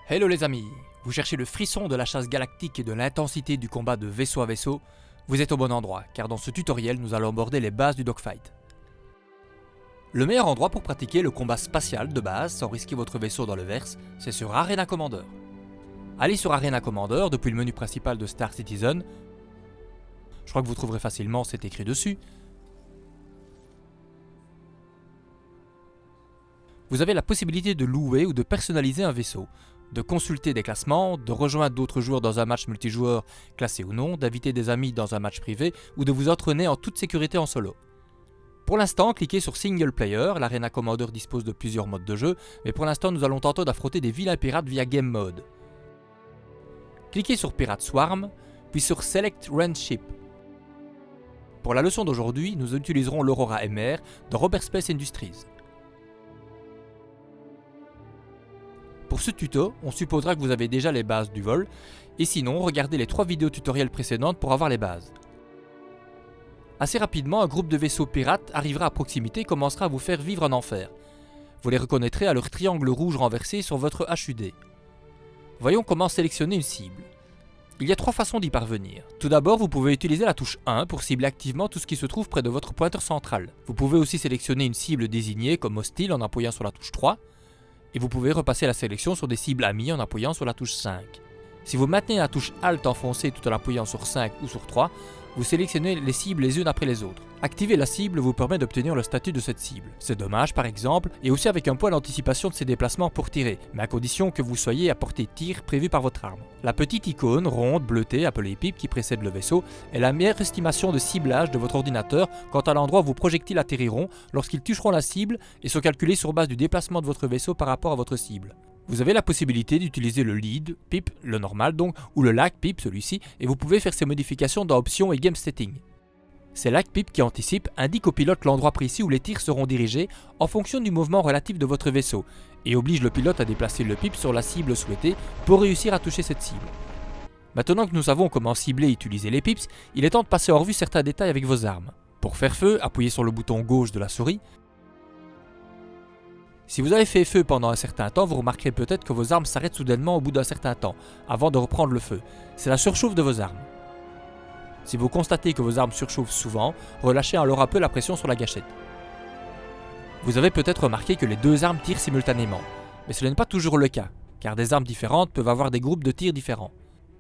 Hello les amis, vous cherchez le frisson de la chasse galactique et de l'intensité du combat de vaisseau à vaisseau? Vous êtes au bon endroit, car dans ce tutoriel nous allons aborder les bases du dogfight. Le meilleur endroit pour pratiquer le combat spatial de base sans risquer votre vaisseau dans le verse, c'est sur Arena Commander. Allez sur Arena Commander depuis le menu principal de Star Citizen. Je crois que vous trouverez facilement, c'est écrit dessus. Vous avez la possibilité de louer ou de personnaliser un vaisseau, de consulter des classements, de rejoindre d'autres joueurs dans un match multijoueur classé ou non, d'inviter des amis dans un match privé ou de vous entraîner en toute sécurité en solo. Pour l'instant, cliquez sur Single Player, l'Arena Commander dispose de plusieurs modes de jeu, mais pour l'instant nous allons tenter d'affronter des vilains pirates via Game Mode. Cliquez sur Pirate Swarm, puis sur Select Rent Ship. Pour la leçon d'aujourd'hui, nous utiliserons l'Aurora MR dans Robert Space Industries. Pour ce tuto, on supposera que vous avez déjà les bases du vol, et sinon, regardez les 3 vidéos tutoriels précédentes pour avoir les bases. Assez rapidement, un groupe de vaisseaux pirates arrivera à proximité et commencera à vous faire vivre un enfer. Vous les reconnaîtrez à leur triangle rouge renversé sur votre HUD. Voyons comment sélectionner une cible. Il y a 3 façons d'y parvenir. Tout d'abord, vous pouvez utiliser la touche 1 pour cibler activement tout ce qui se trouve près de votre pointeur central. Vous pouvez aussi sélectionner une cible désignée comme hostile en appuyant sur la touche 3. Et vous pouvez repasser la sélection sur des cibles amies en appuyant sur la touche 5. Si vous maintenez la touche Alt enfoncée tout en appuyant sur 5 ou sur 3, vous sélectionnez les cibles les unes après les autres. Activer la cible vous permet d'obtenir le statut de cette cible. C'est dommage par exemple, et aussi avec un point d'anticipation de ses déplacements pour tirer, mais à condition que vous soyez à portée de tir prévue par votre arme. La petite icône ronde bleutée appelée pipe qui précède le vaisseau est la meilleure estimation de ciblage de votre ordinateur quant à l'endroit où vos projectiles atterriront lorsqu'ils toucheront la cible et sont calculés sur base du déplacement de votre vaisseau par rapport à votre cible. Vous avez la possibilité d'utiliser le lead, PIP, le normal donc, ou le lag, PIP, celui-ci, et vous pouvez faire ces modifications dans Options et Game Setting. C'est lag PIP qui anticipe, indique au pilote l'endroit précis où les tirs seront dirigés en fonction du mouvement relatif de votre vaisseau, et oblige le pilote à déplacer le PIP sur la cible souhaitée pour réussir à toucher cette cible. Maintenant que nous savons comment cibler et utiliser les PIPs, il est temps de passer en revue certains détails avec vos armes. Pour faire feu, appuyez sur le bouton gauche de la souris. Si vous avez fait feu pendant un certain temps, vous remarquerez peut-être que vos armes s'arrêtent soudainement au bout d'un certain temps, avant de reprendre le feu. C'est la surchauffe de vos armes. Si vous constatez que vos armes surchauffent souvent, relâchez alors un peu la pression sur la gâchette. Vous avez peut-être remarqué que les 2 armes tirent simultanément, mais ce n'est pas toujours le cas, car des armes différentes peuvent avoir des groupes de tir différents.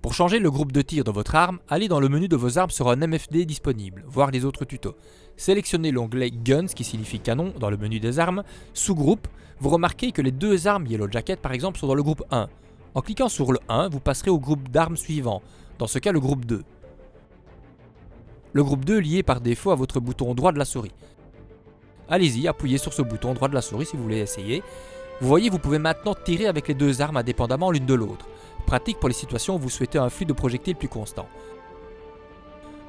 Pour changer le groupe de tir de votre arme, allez dans le menu de vos armes sur un MFD disponible, voir les autres tutos. Sélectionnez l'onglet Guns qui signifie canon dans le menu des armes, sous-groupe, vous remarquez que les 2 armes Yellow Jacket par exemple sont dans le groupe 1. En cliquant sur le 1, vous passerez au groupe d'armes suivant, dans ce cas le groupe 2. Le groupe 2 est lié par défaut à votre bouton droit de la souris. Allez-y, appuyez sur ce bouton droit de la souris si vous voulez essayer. Vous voyez, vous pouvez maintenant tirer avec les 2 armes indépendamment l'une de l'autre. Pratique pour les situations où vous souhaitez un flux de projectiles plus constant.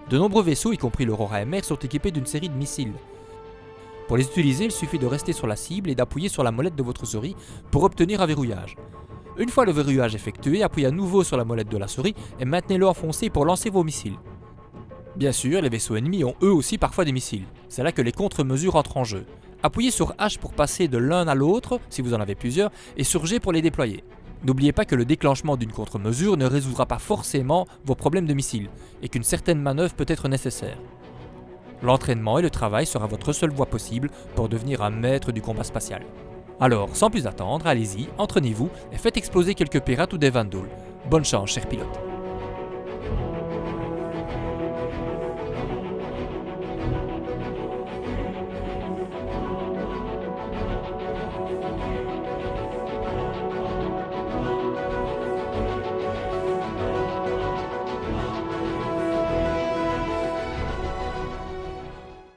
De nombreux vaisseaux, y compris l'Aurora MR, sont équipés d'une série de missiles. Pour les utiliser, il suffit de rester sur la cible et d'appuyer sur la molette de votre souris pour obtenir un verrouillage. Une fois le verrouillage effectué, appuyez à nouveau sur la molette de la souris et maintenez-le enfoncé pour lancer vos missiles. Bien sûr, les vaisseaux ennemis ont eux aussi parfois des missiles. C'est là que les contre-mesures entrent en jeu. Appuyez sur H pour passer de l'un à l'autre, si vous en avez plusieurs, et sur G pour les déployer. N'oubliez pas que le déclenchement d'une contre-mesure ne résoudra pas forcément vos problèmes de missiles, et qu'une certaine manœuvre peut être nécessaire. L'entraînement et le travail sera votre seule voie possible pour devenir un maître du combat spatial. Alors, sans plus attendre, allez-y, entraînez-vous et faites exploser quelques pirates ou des Vandals. Bonne chance, chers pilotes.